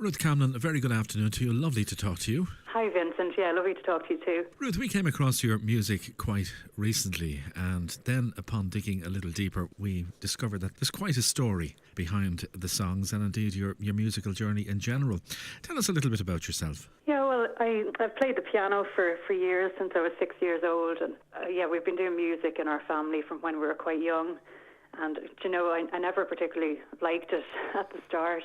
Ruth Camlin, a very good afternoon to you. Lovely to talk to you. Hi Vincent, yeah, lovely to talk to you too. Ruth, we came across your music quite recently, and then upon digging a little deeper, we discovered that there's quite a story behind the songs and indeed your musical journey in general. Tell us a little bit about yourself. Yeah, well, I've played the piano for years, since I was 6 years old, and we've been doing music in our family from when we were quite young. And, you know, I never particularly liked it at the start,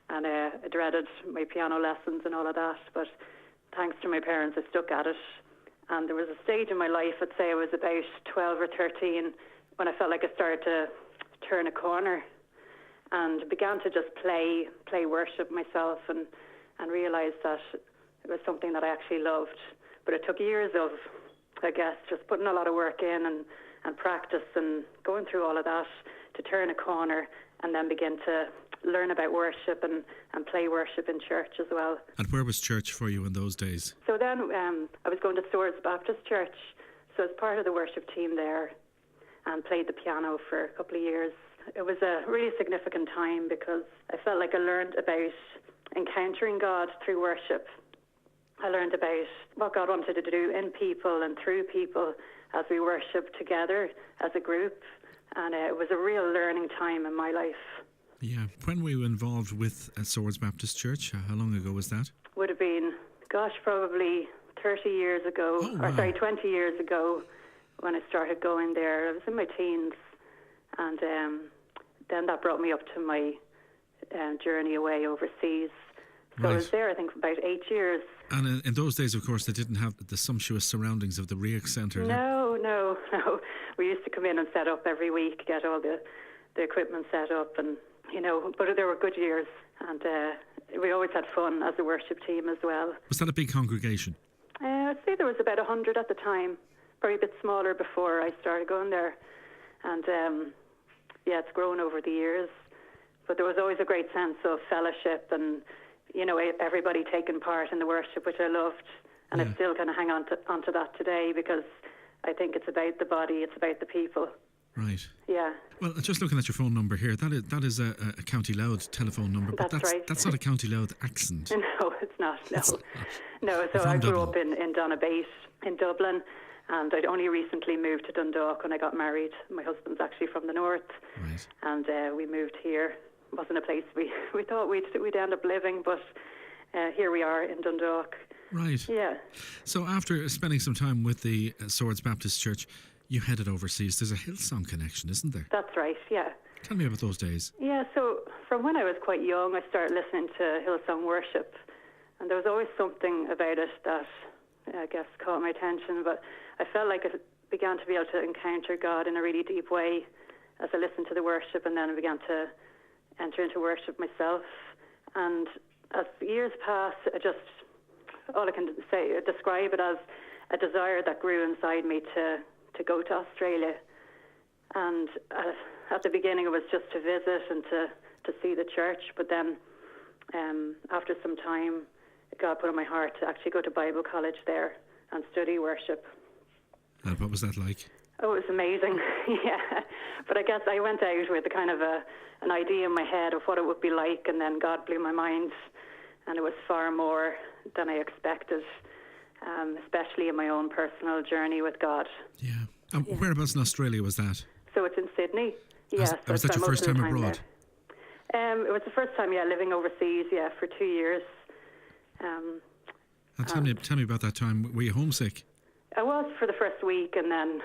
and I dreaded my piano lessons and all of that, but thanks to my parents I stuck at it. And there was a stage in my life, I'd say I was about 12 or 13, when I felt like I started to turn a corner and began to just play worship myself and realised that it was something that I actually loved. But it took years of, I guess, just putting a lot of work in and practice and going through all of that to turn a corner and then begin to learn about worship and play worship in church as well. And where was church for you in those days? So then I was going to Swords Baptist Church, so I was part of the worship team there and played the piano for a couple of years. It was a really significant time because I felt like I learned about encountering God through worship. I learned about what God wanted to do in people and through people as we worship together as a group, and it was a real learning time in my life. Yeah. When were you involved with Swords Baptist Church? How long ago was that? Would have been, probably 30 years ago, Oh, wow. 20 years ago when I started going there. I was in my teens, and then that brought me up to my journey away overseas. So I was there, I think, for about 8 years. And in those days, of course, they didn't have the sumptuous surroundings of the React Centre. No. We used to come in and set up every week, get all the equipment set up, and but there were good years, and we always had fun as a worship team as well. Was that a big congregation? I'd say there was about 100 at the time, probably a bit smaller before I started going there, and it's grown over the years. But there was always a great sense of fellowship and everybody taking part in the worship, which I loved, and I still kind of hang on to that today because I think it's about the body, it's about the people. Right. Yeah. Well, just looking at your phone number here, that is a County Louth telephone number, but that's right. That's not a County Louth accent. No, it's not. No. It's not. No, so I grew up in Donabate in Dublin, and I'd only recently moved to Dundalk when I got married. My husband's actually from the north, Right. And we moved here. It wasn't a place we thought we'd end up living, but here we are in Dundalk. Right. Yeah. So after spending some time with the Swords Baptist Church, you headed overseas. There's a Hillsong connection, isn't there? That's right, yeah. Tell me about those days. Yeah, so from when I was quite young, I started listening to Hillsong worship, and there was always something about it that I guess caught my attention, but I felt like I began to be able to encounter God in a really deep way as I listened to the worship, and then I began to enter into worship myself. And as years passed, all I can describe it as a desire that grew inside me to go to Australia. And at the beginning it was just to visit and to see the church, but then after some time God put on my heart to actually go to Bible college there and study worship. And what was that like? Oh, it was amazing. Yeah, but I guess I went out with a kind of an idea in my head of what it would be like, and then God blew my mind, and it was far more than I expected, especially in my own personal journey with God. Yeah. And whereabouts in Australia was that? So it's in Sydney. Yeah. So was that your first time abroad? It was the first time, living overseas, for 2 years. And tell me about that time. Were you homesick? I was for the first week, and then,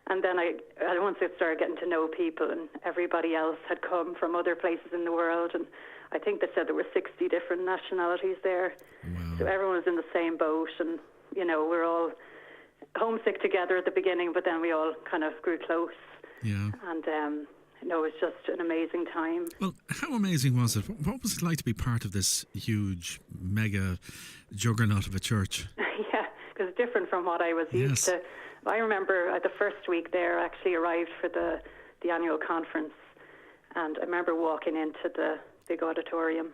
and then I once I started getting to know people, and everybody else had come from other places in the world, and I think they said there were 60 different nationalities there. Wow. So everyone was in the same boat, and, we're all homesick together at the beginning, but then we all kind of grew close. Yeah. And, it was just an amazing time. Well, how amazing was it? What was it like to be part of this huge, mega juggernaut of a church? Yeah, because it's different from what I was used to. I remember the first week there, I actually arrived for the annual conference, and I remember walking into the big auditorium.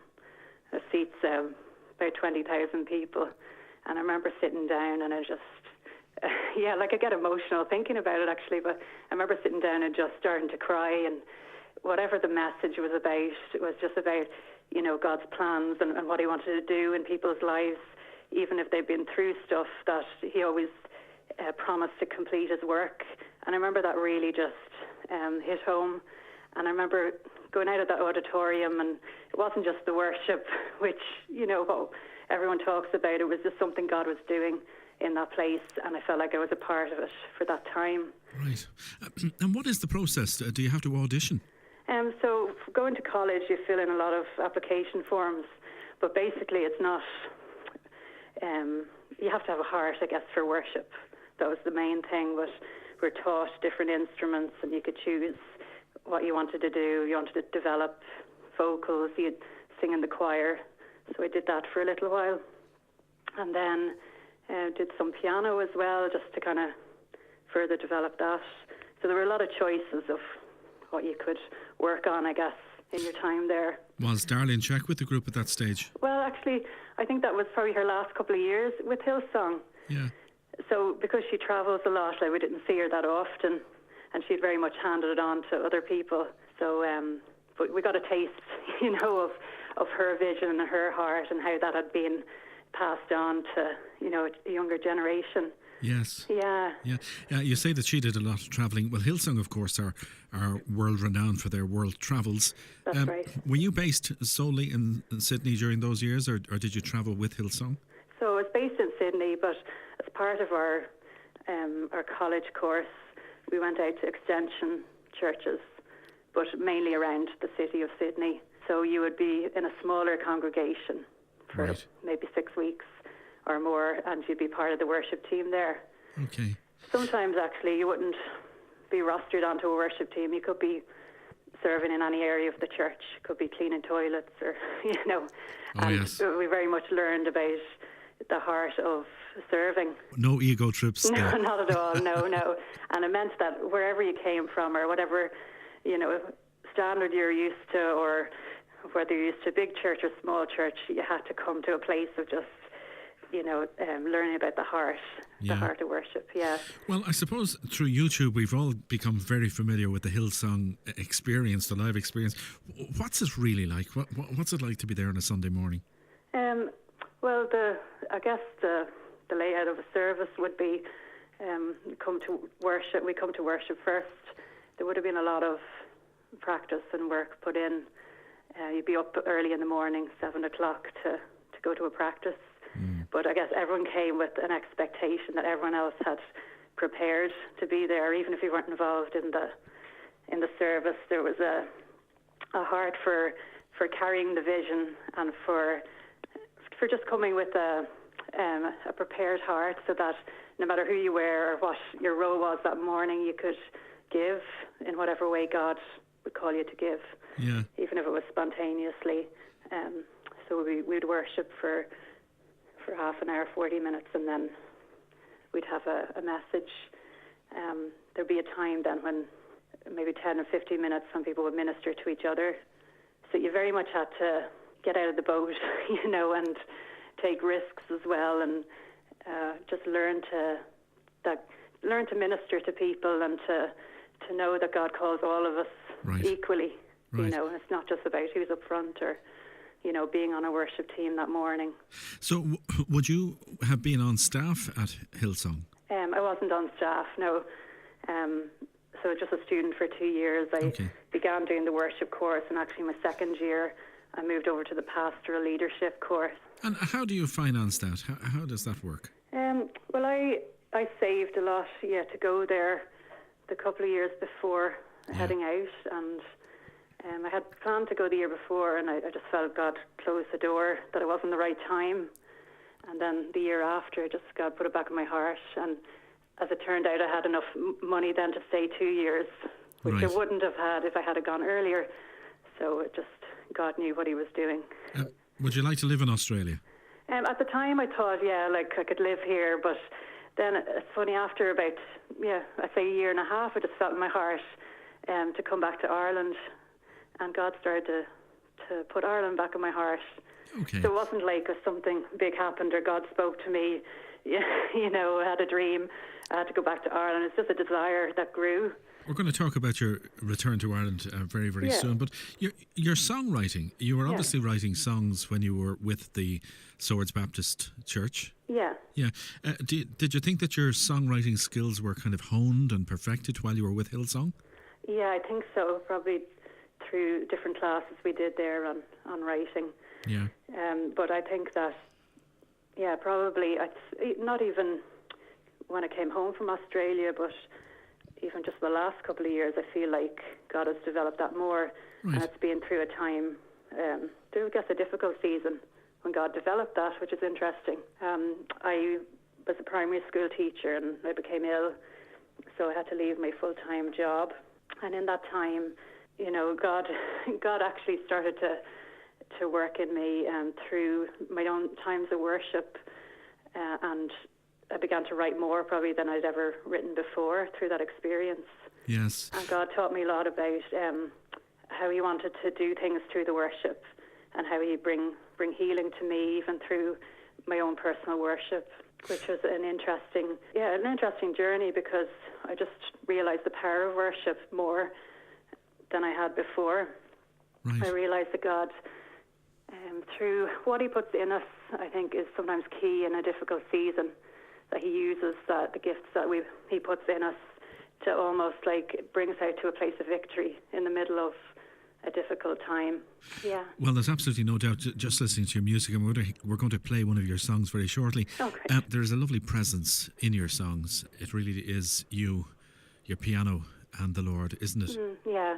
It seats about 20,000 people, and I remember sitting down, and I just, I get emotional thinking about it actually, but I remember sitting down and just starting to cry, and whatever the message was about, it was just about God's plans and what he wanted to do in people's lives, even if they've been through stuff, that he always promised to complete his work. And I remember that really just hit home. And I remember going out of that auditorium, and it wasn't just the worship, which, what everyone talks about. It was just something God was doing in that place, and I felt like I was a part of it for that time. Right. And what is the process? Do you have to audition? So going to college, you fill in a lot of application forms, but basically it's not, you have to have a heart, I guess, for worship. That was the main thing, but we're taught different instruments, and you could choose what you wanted to do. You wanted to develop vocals, you'd sing in the choir. So I did that for a little while. And then did some piano as well, just to kind of further develop that. So there were a lot of choices of what you could work on, I guess, in your time there. Was Darlene Check with the group at that stage? Well, actually, I think that was probably her last couple of years with Hillsong. Yeah. So because she travels a lot, we didn't see her that often, and she'd very much handed it on to other people. So but we got a taste, of her vision and her heart, and how that had been passed on to, a younger generation. Yes. Yeah. You say that she did a lot of travelling. Well, Hillsong, of course, are world renowned for their world travels. That's right. Were you based solely in Sydney during those years, or did you travel with Hillsong? So I was based in Sydney, but as part of our college course, we went out to extension churches, but mainly around the city of Sydney. So you would be in a smaller congregation for maybe 6 weeks or more, and you'd be part of the worship team there. Okay. Sometimes, actually, you wouldn't be rostered onto a worship team. You could be serving in any area of the church. Could be cleaning toilets, or, Oh, yes. We very much learned about the heart of serving. No ego trips? No, not at all, no. And it meant that wherever you came from, or whatever, standard you're used to, or whether you're used to a big church or small church, you had to come to a place of just learning about the heart of worship. Yeah. Well, I suppose through YouTube we've all become very familiar with the Hillsong experience, the live experience. What's it really like? What's it like to be there on a Sunday morning? Well, I guess the layout of a service would be come to worship. We come to worship first. There would have been a lot of practice and work put in. You'd be up early in the morning, 7 o'clock, to go to a practice. But I guess everyone came with an expectation that everyone else had prepared to be there, even if you weren't involved in the service. There was a heart for carrying the vision, and for just coming with a prepared heart, so that no matter who you were or what your role was that morning, you could give in whatever way God would call you to give, even if it was spontaneously. So we'd worship for half an hour, 40 minutes, and then we'd have a message. There'd be a time then when maybe 10 or 15 minutes, some people would minister to each other. So you very much had to get out of the boat, and take risks as well, and just learn to minister to people, and to know that God calls all of us equally. Right. It's not just about who's up front, or being on a worship team that morning. So would you have been on staff at Hillsong? I wasn't on staff, no. So just a student for 2 years. I began doing the worship course, and actually my second year I moved over to the pastoral leadership course. And how do you finance that? How does that work? Well, I saved a lot, to go there the couple of years before heading out, and I had planned to go the year before, and I just felt God closed the door, that it wasn't the right time. And then the year after, just God put it back in my heart. And as it turned out, I had enough money then to stay 2 years, which I wouldn't have had if I had gone earlier. So it just, God knew what he was doing. Would you like to live in Australia? At the time, I thought, I could live here. But then it's funny, after about, I'd say a year and a half, I just felt in my heart to come back to Ireland. And God started to put Ireland back in my heart. Okay. So it wasn't like something big happened or God spoke to me, I had a dream, I had to go back to Ireland. It's just a desire that grew. We're going to talk about your return to Ireland very, very soon. But your songwriting, you were obviously writing songs when you were with the Swords Baptist Church. Yeah. Yeah. Did you think that your songwriting skills were kind of honed and perfected while you were with Hillsong? Yeah, I think so. Probably through different classes we did there on writing. Yeah. But I think that, probably, not even when I came home from Australia, but even just the last couple of years, I feel like God has developed that more. Right. And it's been through a time, through, I guess, a difficult season when God developed that, which is interesting. I was a primary school teacher and I became ill, so I had to leave my full-time job. And in that time, you know, God actually started to work in me through my own times of worship, and I began to write more probably than I'd ever written before through that experience. Yes. And God taught me a lot about how He wanted to do things through the worship, and how He bring healing to me even through my own personal worship, which was an interesting journey, because I just realized the power of worship more than I had before. Right. I realized that God, through what He puts in us, I think is sometimes key in a difficult season, that He uses the gifts that He puts in us to almost like bring us out to a place of victory in the middle of a difficult time. Yeah. Well, there's absolutely no doubt, just listening to your music, and we're going to play one of your songs very shortly. Okay. There's a lovely presence in your songs. It really is you, your piano, and the Lord, isn't it? Yeah.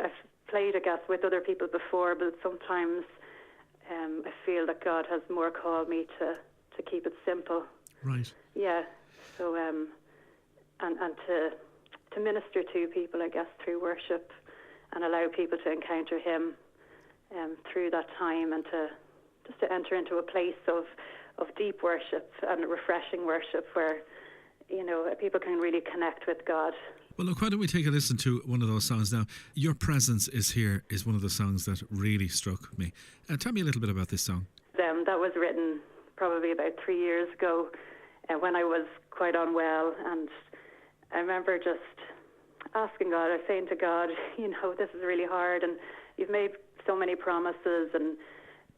I've played, I guess, with other people before, but sometimes I feel that God has more called me to keep it simple. Right. Yeah. So, and to minister to people, I guess, through worship, and allow people to encounter Him through that time, and to enter into a place of deep worship and refreshing worship where, you know, people can really connect with God. Well, look, why don't we take a listen to one of those songs now? Your Presence Is Here is one of the songs that really struck me. Tell me a little bit about this song. That was written probably about 3 years ago when I was quite unwell, and I remember just asking God, I was saying to God, you know, this is really hard, and You've made so many promises, and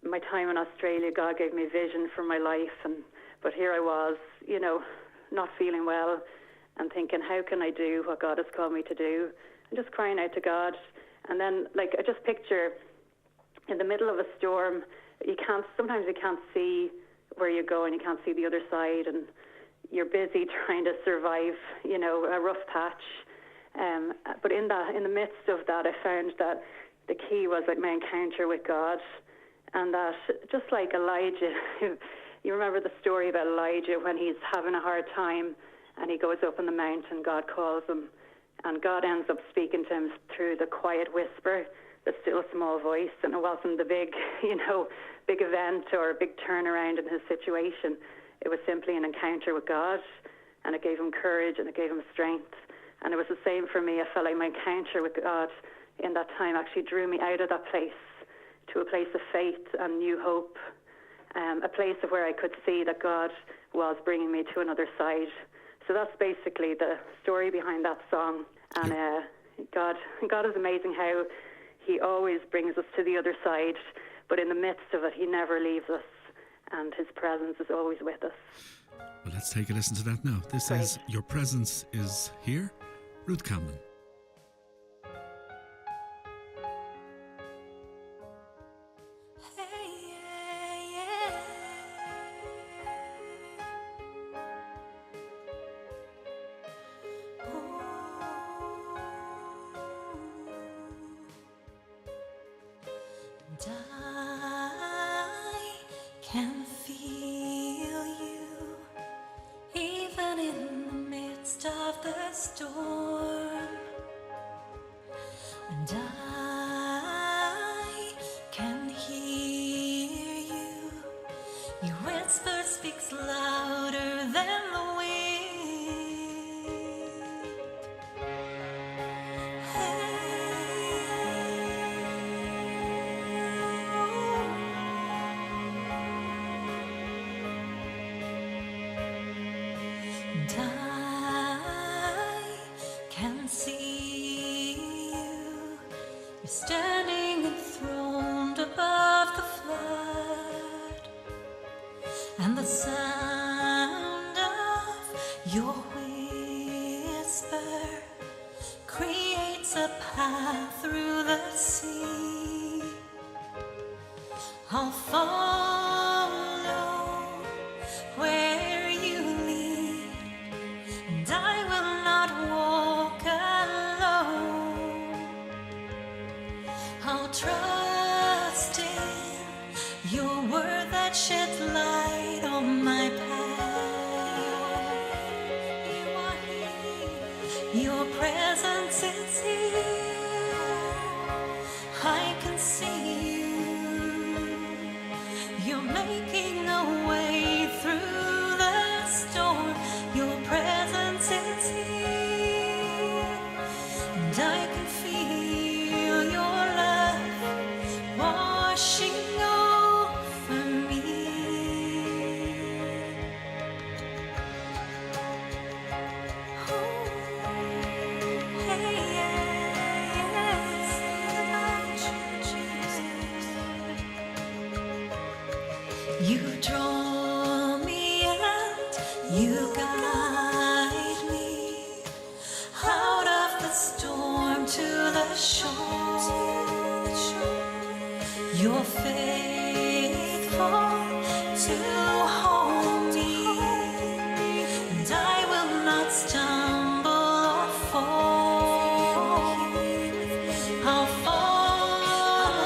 my time in Australia, God gave me vision for my life, but here I was, you know, not feeling well, and thinking, how can I do what God has called me to do? And just crying out to God. And then, like, I just picture in the middle of a storm, sometimes you can't see where you're going, you can't see the other side, and you're busy trying to survive, you know, a rough patch. But in the midst of that, I found that the key was like my encounter with God, and that just like Elijah, you remember the story about Elijah when he's having a hard time, and he goes up on the mountain, God calls him, and God ends up speaking to him through the quiet whisper, the still small voice, and it wasn't the big, big event or a big turnaround in his situation. It was simply an encounter with God, and it gave him courage and it gave him strength. And it was the same for me. I felt like my encounter with God in that time actually drew me out of that place to a place of faith and new hope, a place of where I could see that God was bringing me to another side. So that's basically the story behind that song. And God is amazing how he always brings us to the other side, but in the midst of it, he never leaves us, and his presence is always with us. Well, let's take a listen to that now. This is Your Presence Is Here, Ruth Camlin. I can feel you, even in the midst of the storm. And I can hear you. Your whisper speaks louder than the wind. And I can see standing enthroned above the flood, and the sound of your whisper creates a path through the sea. I'll follow where you lead, and I will not walk alone. I'll trust in your word that sheds light on my path. You are here, your presence is here. I can see you. You're making a way through the storm. Your presence is here, and I can feel your love washing over me. Oh, hey, yes, Jesus. You draw me and you guide me out of the storm to the shore. You're faithful to hold me, and I will not stumble or fall. I'll follow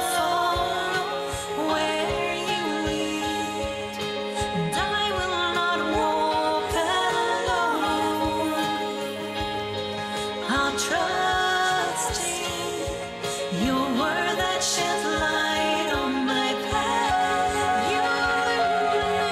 where you lead, and I will not walk alone. I'll trust in your word that sheds light on my path. You will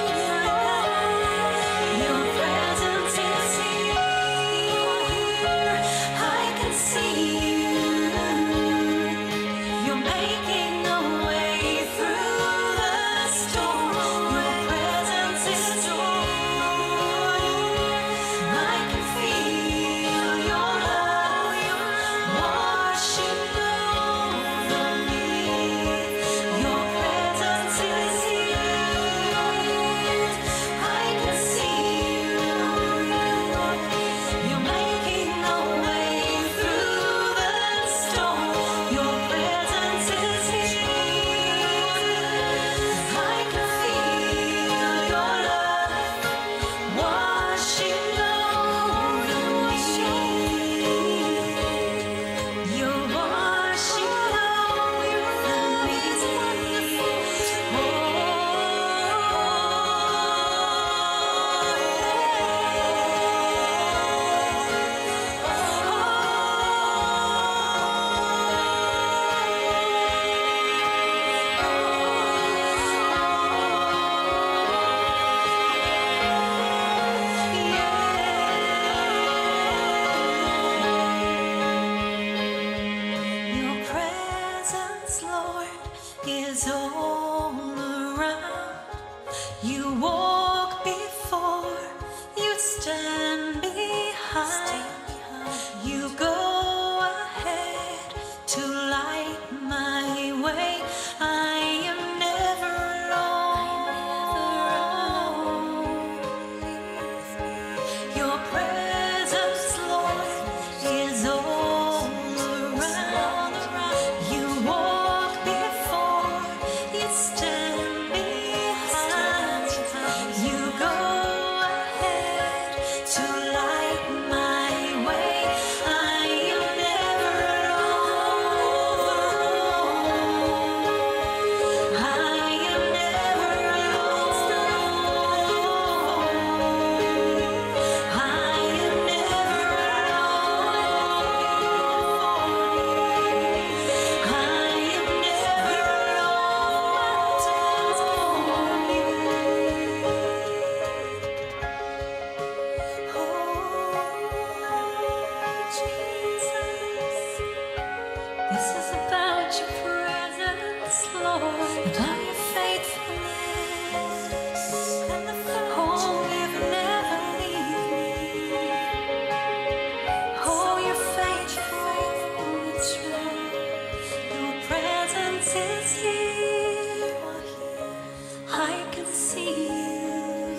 see you.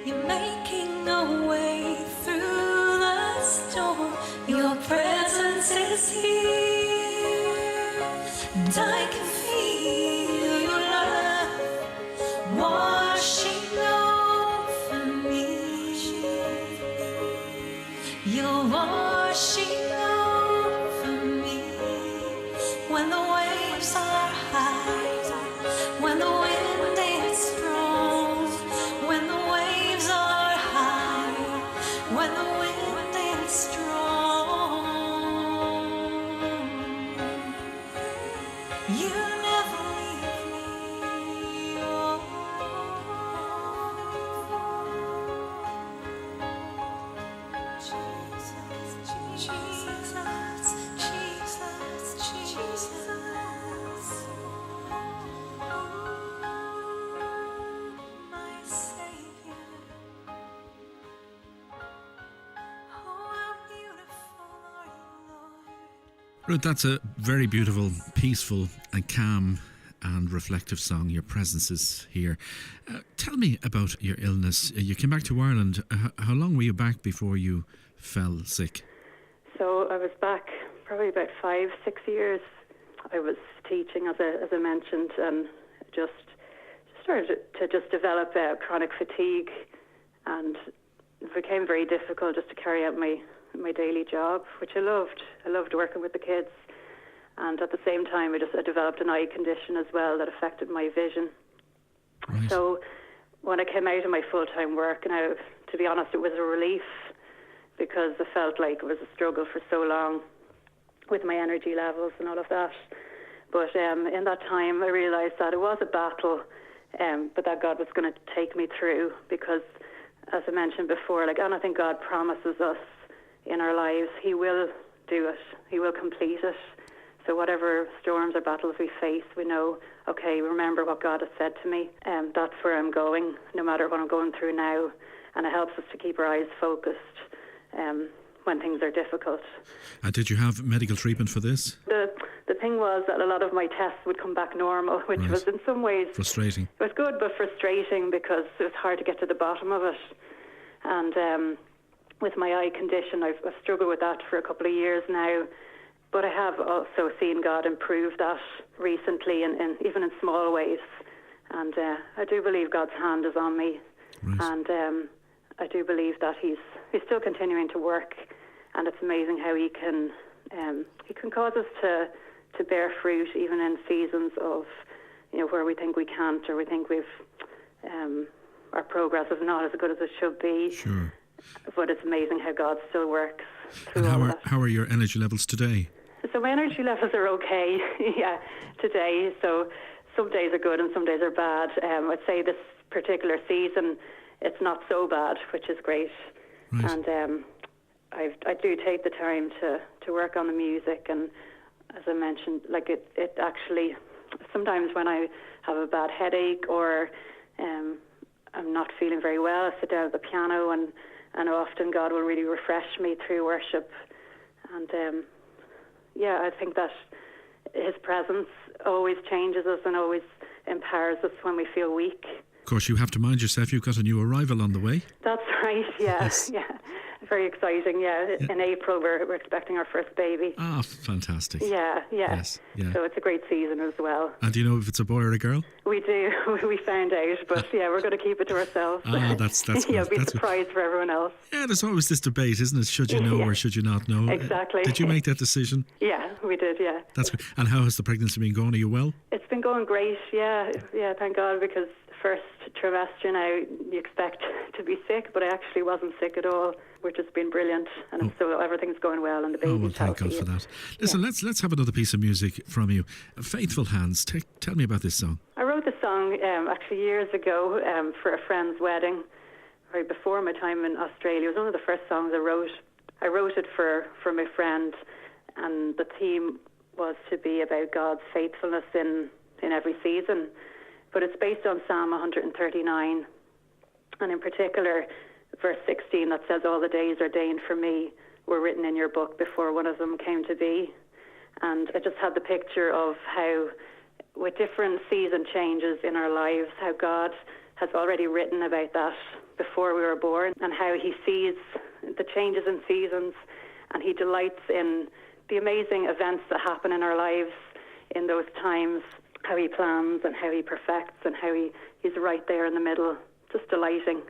You're making a way through the storm. Your presence is here, and I can feel your love washing over me. You're washing over me when the waves are high, when the wind is strong, when the waves are high, when the wind is strong. You never leave me. Oh, Jesus, Jesus, Jesus, Jesus. My Savior. Oh, how beautiful are you, Lord. Ruth, that's a very beautiful, peaceful and calm and reflective song. Your presence is here. Tell me about your illness. You came back to Ireland. How long were you back before you fell sick? So I was back probably about 5-6 years. I was teaching, as I mentioned, and just started to just develop chronic fatigue, and it became very difficult just to carry out my daily job, which I loved. I loved working with the kids, and at the same time I developed an eye condition as well that affected my vision. Right. So when I came out of my full-time work, now, to be honest, it was a relief, because I felt like it was a struggle for so long with my energy levels and all of that. But in that time, I realised that it was a battle, but that God was going to take me through, because, as I mentioned before, like anything God promises us in our lives, He will do it. He will complete it. So whatever storms or battles we face, we know, okay, remember what God has said to me, and that's where I'm going, no matter what I'm going through now. And it helps us to keep our eyes focused when things are difficult. And did you have medical treatment for this? The thing was that a lot of my tests would come back normal, which Right. was in some ways Frustrating. It was good but frustrating, because it was hard to get to the bottom of it. And with my eye condition, I've struggled with that for a couple of years now. But I have also seen God improve that recently, and even in small ways. And I do believe God's hand is on me. Right. And I do believe that He's still continuing to work. And it's amazing how He can cause us to bear fruit even in seasons of, where we think we can't, or we think we've our progress is not as good as it should be. Sure. But it's amazing how God still works through And all of that. how are your energy levels today? So my energy levels are okay, yeah, today. So some days are good and some days are bad. I'd say this particular season, it's not so bad, which is great. Right. And I do take the time to work on the music, and as I mentioned, like it actually, sometimes when I have a bad headache or I'm not feeling very well, I sit down at the piano, and often God will really refresh me through worship. And I think that His presence always changes us and always empowers us when we feel weak. Of course, you have to mind yourself. You've got a new arrival on the way. That's right, yeah, Yes. yeah. Very exciting, yeah. In April, we're expecting our first baby. Ah, fantastic. Yeah. Yes, yeah. So it's a great season as well. And do you know if it's a boy or a girl? We do. We found out, but yeah, we're going to keep it to ourselves. Ah, that's yeah, good. it'll be a That's good. surprise for everyone else. Yeah, there's always this debate, isn't it? Should you know Yeah. or should you not know? Exactly. Did you make that decision? Yeah, we did, yeah. That's good. And how has the pregnancy been going? Are you well? It's been going great, yeah, thank God, because first trimester now, you expect to be sick, but I actually wasn't sick at all, which has been brilliant. And so everything's going well, and the baby's Oh, well, thank God healthy. for that. Listen, let's have another piece of music from you. Faithful Hands. Tell me about this song. I wrote the song actually years ago for a friend's wedding, right before my time in Australia. It was one of the first songs I wrote. I wrote it for my friend, and the theme was to be about God's faithfulness in every season. But it's based on Psalm 139, and in particular, verse 16 that says, "All the days ordained for me were written in your book before one of them came to be." And I just had the picture of how with different season changes in our lives, how God has already written about that before we were born, and how he sees the changes in seasons, and he delights in the amazing events that happen in our lives in those times, how he plans and how he perfects and how he's right there in the middle, just delighting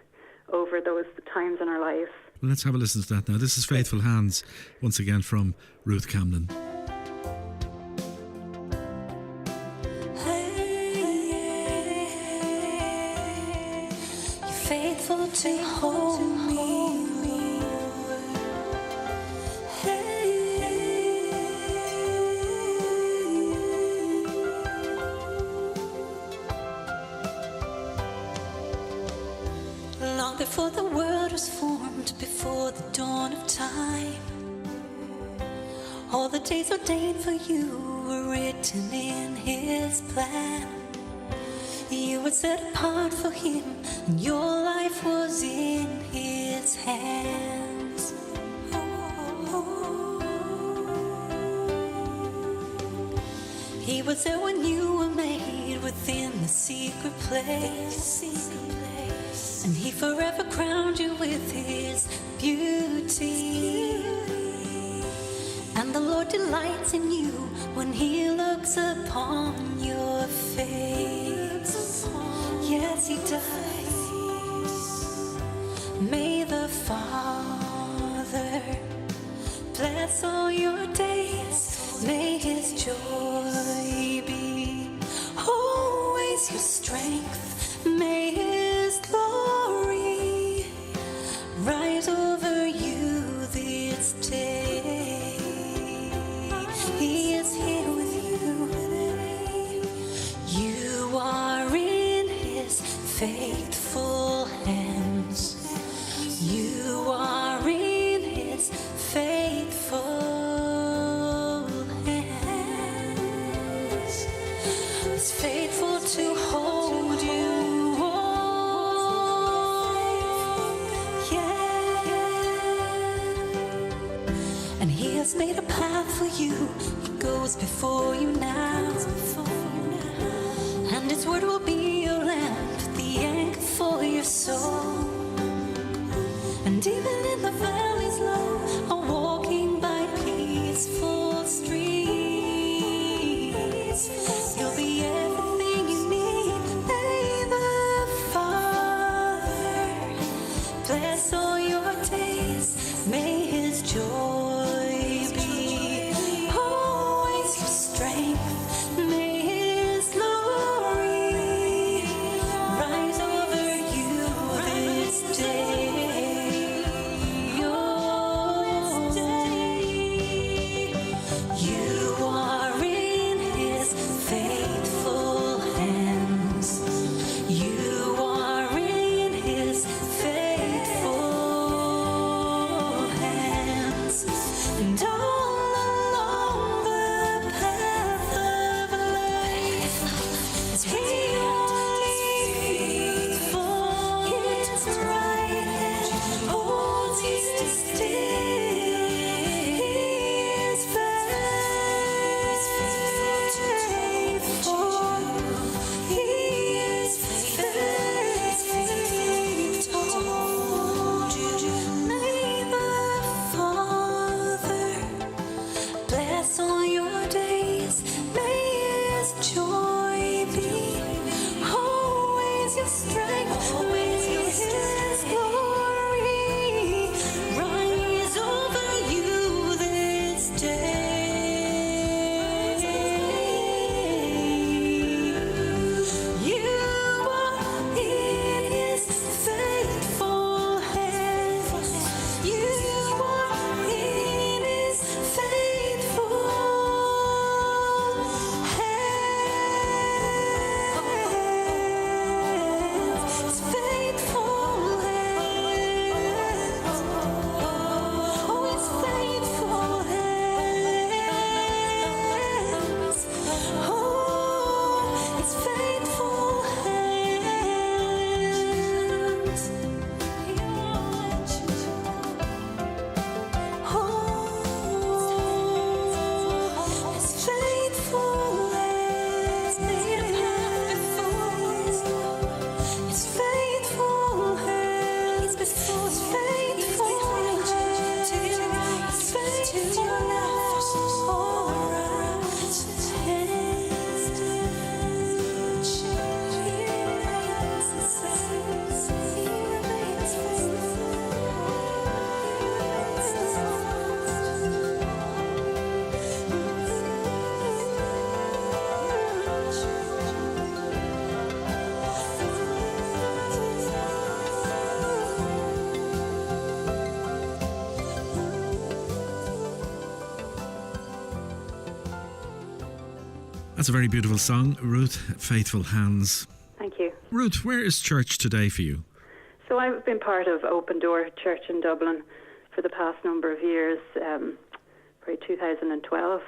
over those times in our lives. Well, let's have a listen to that now. This is Faithful Hands, once again from Ruth Camlin. You're faithful to hold me, long before the world was formed, before the dawn of time. All the days ordained for you were written in his plan. You were set apart for him, and your life was in his hands. He was there when you were made within the secret place, and he forever crowned you with his beauty. And the Lord delights in you when he looks upon your face. Yes, he does. May the Father bless all your days. May his joy be always your strength. May his glory rise over you this day. He is here with you. You are in his faithful hands. You are in his faithful hands. He's faithful to hold you. And he has made a path for you. He goes before you now. And his word will be your lamp, the anchor for your soul. And even in the valleys low, are walking by peaceful streets. You'll be everything you need. May the Father bless all your days. May his joy be always your strength. May his glory rise over you this day. Oh, this day. You are in his faithful hands. You are in his faithful hands. And all along the path of life, as we faithful, his right hand holds you still. He is faithful. He is faithful. May the Father bless all your days. May his joy be always your strength. May his glory rise over you this day. You are in his faithful hands. You are in his faithful hands. That's a very beautiful song, Ruth, Faithful Hands. Thank you. Ruth, where is church today for you? So I've been part of Open Door Church in Dublin for the past number of years, probably 2012.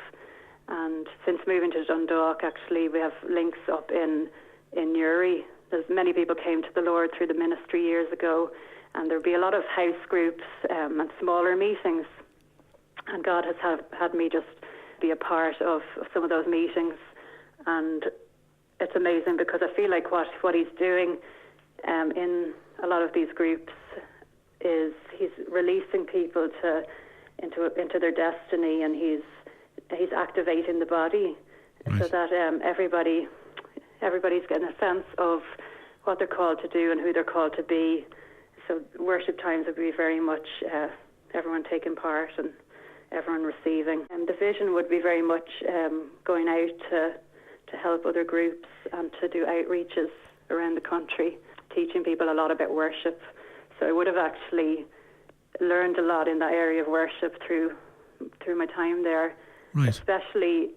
And since moving to Dundalk, actually, we have links up in Newry. There's many people came to the Lord through the ministry years ago, and there'll be a lot of house groups and smaller meetings. And God has had me just be a part of some of those meetings. And it's amazing because I feel like what he's doing in a lot of these groups is he's releasing people into their destiny, and he's activating the body, right, so that everybody's getting a sense of what they're called to do and who they're called to be. So worship times would be very much everyone taking part and everyone receiving. And the vision would be very much going out to help other groups and to do outreaches around the country, teaching people a lot about worship. So I would have actually learned a lot in that area of worship through my time there, right, especially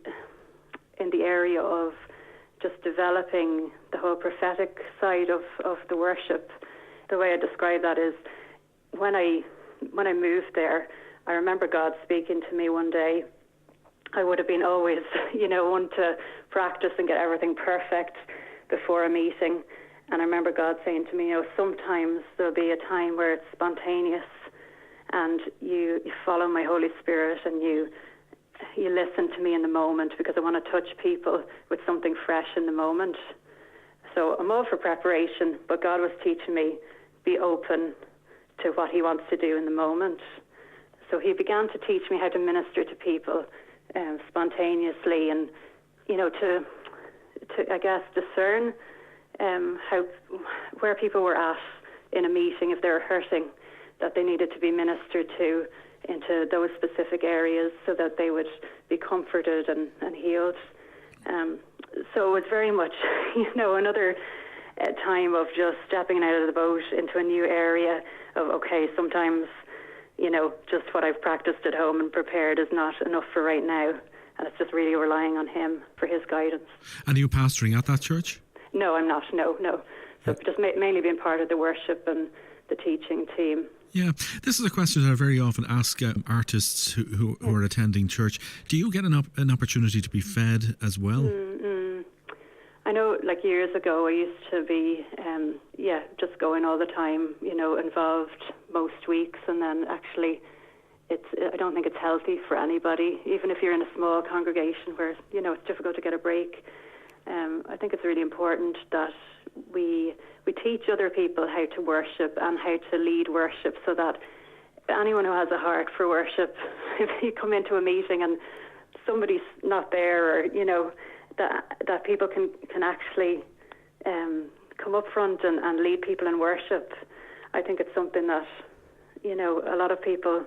in the area of just developing the whole prophetic side of the worship. The way I describe that is when I moved there, I remember God speaking to me one day. I would have been always, one to practice and get everything perfect before a meeting. And I remember God saying to me, sometimes there'll be a time where it's spontaneous and you follow my Holy Spirit and you listen to me in the moment, because I want to touch people with something fresh in the moment. So I'm all for preparation, but God was teaching me, be open to what he wants to do in the moment. So he began to teach me how to minister to people spontaneously, and to I guess discern where people were at in a meeting, if they were hurting, that they needed to be ministered to into those specific areas so that they would be comforted and healed. So it was very much another time of just stepping out of the boat into a new area of, okay, sometimes just what I've practiced at home and prepared is not enough for right now. And it's just really relying on him for his guidance. And are you pastoring at that church? No, I'm not. No. So just mainly being part of the worship and the teaching team. Yeah, this is a question that I very often ask artists who are attending church. Do you get an opportunity to be fed as well? I know, like years ago, I used to be, just going all the time, involved most weeks, and then actually, I don't think it's healthy for anybody, even if you're in a small congregation where it's difficult to get a break. I think it's really important that we teach other people how to worship and how to lead worship, so that anyone who has a heart for worship, if you come into a meeting and somebody's not there, or that people can actually come up front and lead people in worship. I think it's something that a lot of people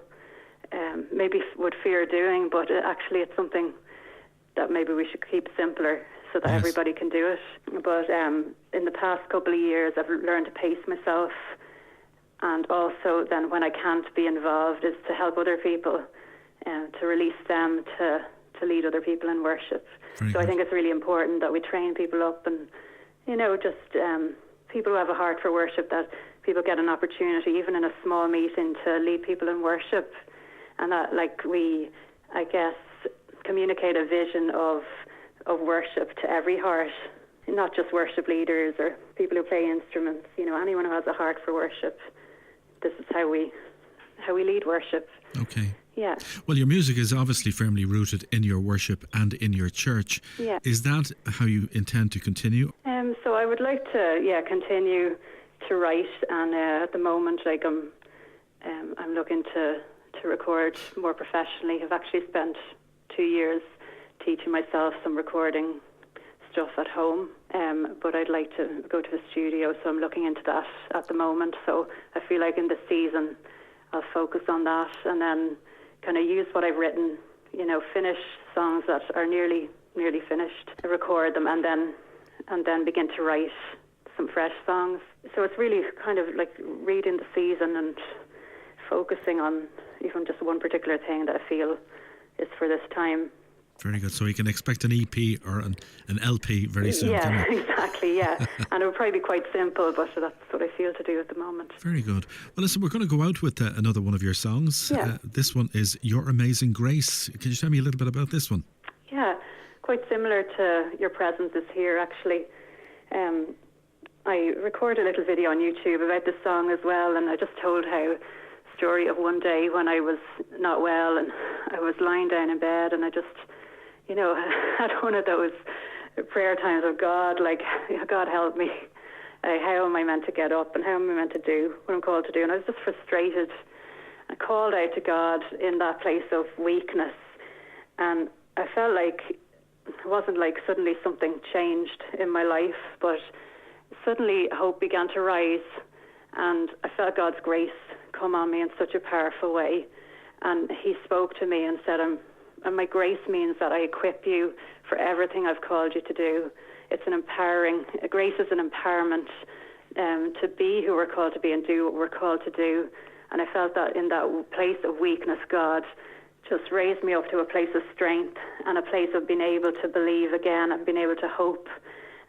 maybe would fear doing, but actually it's something that maybe we should keep simpler, so that everybody can do it. But in the past couple of years, I've learned to pace myself, and also then when I can't be involved is to help other people, to release them to lead other people in worship. Very good. I think it's really important that we train people up, and just people who have a heart for worship, that people get an opportunity, even in a small meeting, to lead people in worship, and that we, I guess, communicate a vision of worship to every heart, not just worship leaders or people who play instruments. Anyone who has a heart for worship, this is how we lead worship. Okay. Yeah. Well, your music is obviously firmly rooted in your worship and in your church. Yeah. Is that how you intend to continue? So I would like to, continue to write, and at the moment, I'm looking to record more professionally. I've actually spent 2 years teaching myself some recording stuff at home, but I'd like to go to the studio, so I'm looking into that at the moment. So I feel like in this season I'll focus on that, and then kind of use what I've written, finish songs that are nearly finished, record them, and then begin to write some fresh songs. So it's really kind of like reading the season and focusing on even just one particular thing that I feel is for this time. Very good. So you can expect an EP or an LP very soon. Yeah, exactly, yeah. And it would probably be quite simple, but that's what I feel to do at the moment. Very good. Well, listen, we're going to go out with another one of your songs. Yeah. This one is Your Amazing Grace. Can you tell me a little bit about this one? Yeah, quite similar to Your Presence is Here, actually. I recorded a little video on YouTube about this song as well, and I just told how story of one day when I was not well and I was lying down in bed, and I just, had one of those prayer times of God, like, God help me. How am I meant to get up, and how am I meant to do what I'm called to do? And I was just frustrated. I called out to God in that place of weakness, and I felt like it wasn't like suddenly something changed in my life, but suddenly hope began to rise, and I felt God's grace come on me in such a powerful way. And he spoke to me and said, and my grace means that I equip you for everything I've called you to do. It's an empowering, grace is an empowerment to be who we're called to be and do what we're called to do. And I felt that in that place of weakness, God just raised me up to a place of strength and a place of being able to believe again and being able to hope.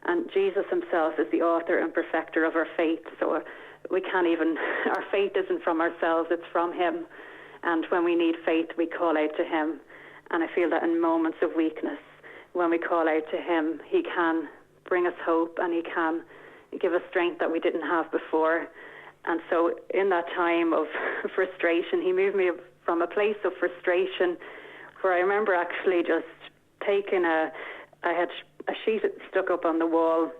And Jesus himself is the author and perfecter of our faith. So we can't even, our faith isn't from ourselves, it's from him. And when we need faith, we call out to him. And I feel that in moments of weakness, when we call out to him, he can bring us hope and he can give us strength that we didn't have before. And so in that time of frustration, he moved me from a place of frustration where I remember actually just taking I had a sheet stuck up on the wall,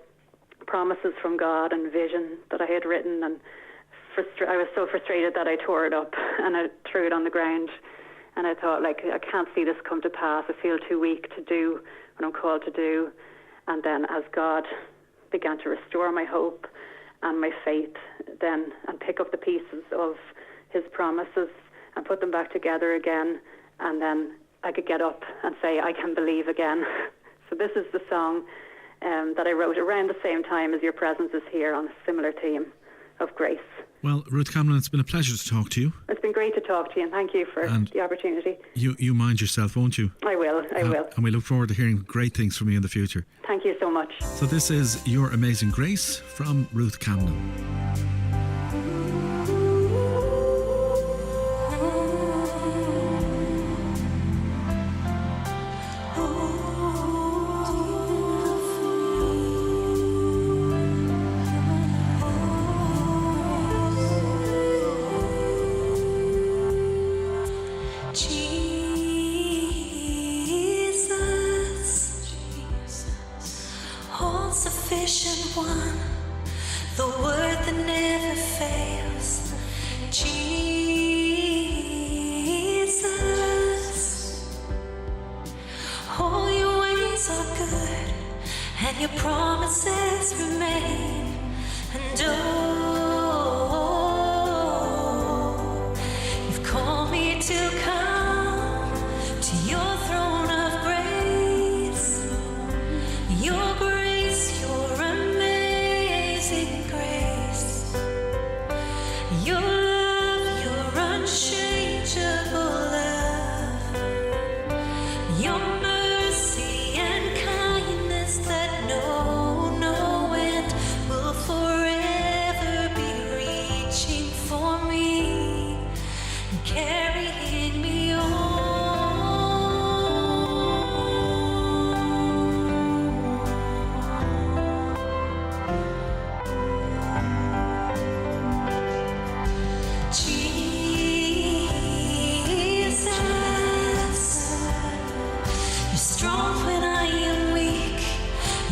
promises from God and vision that I had written, and I was so frustrated that I tore it up and I threw it on the ground. And I thought, like, I can't see this come to pass. I feel too weak to do what I'm called to do. And then as God began to restore my hope and my faith, then and pick up the pieces of his promises and put them back together again, and then I could get up and say, I can believe again. So this is the song that I wrote around the same time as Your Presence is Here, on a similar theme of grace. Well, Ruth Camlin, it's been a pleasure to talk to you. It's been great to talk to you, and thank you for the opportunity. You mind yourself, won't you? I will. And we look forward to hearing great things from you in the future. Thank you so much. So this is Your Amazing Grace from Ruth Camlin. Sufficient one, the word that never fails. Jesus, all your ways are good and your promises remain. And you've called me to come to your throne of grace. Your grace, your amazing grace, your love, your unchangeable love, your mercy and kindness that know no end will forever be reaching for me and carrying me on.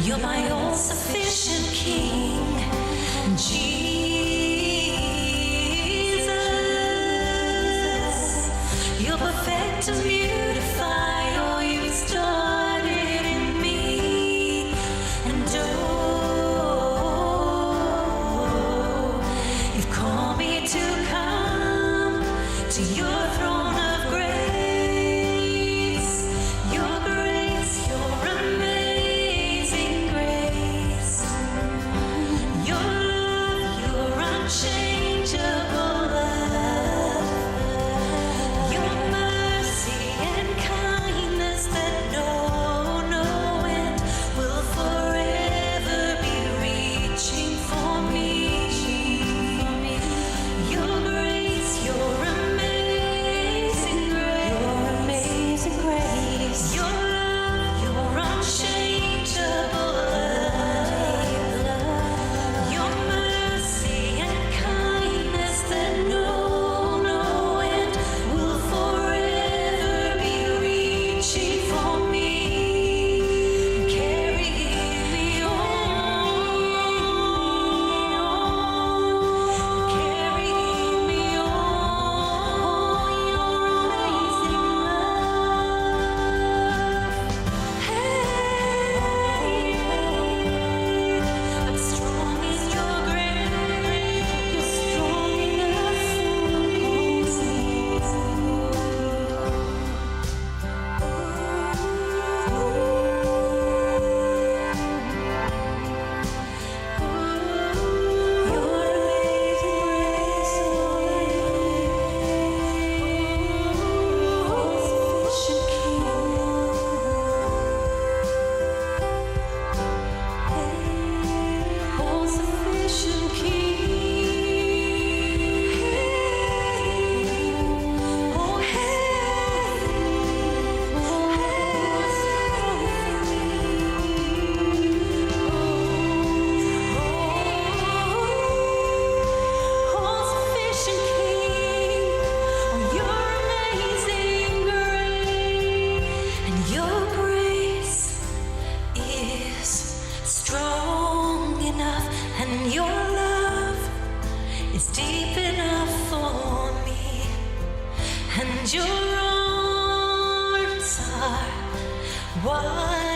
You're my all-sufficient King, Jesus. You'll perfect and beautify all you started in me. And you've called me to come to your throne of grace. Your grace, your amazing grace, your love, your unchangeable love, your mercy and your love is deep enough for me, and your arms are wide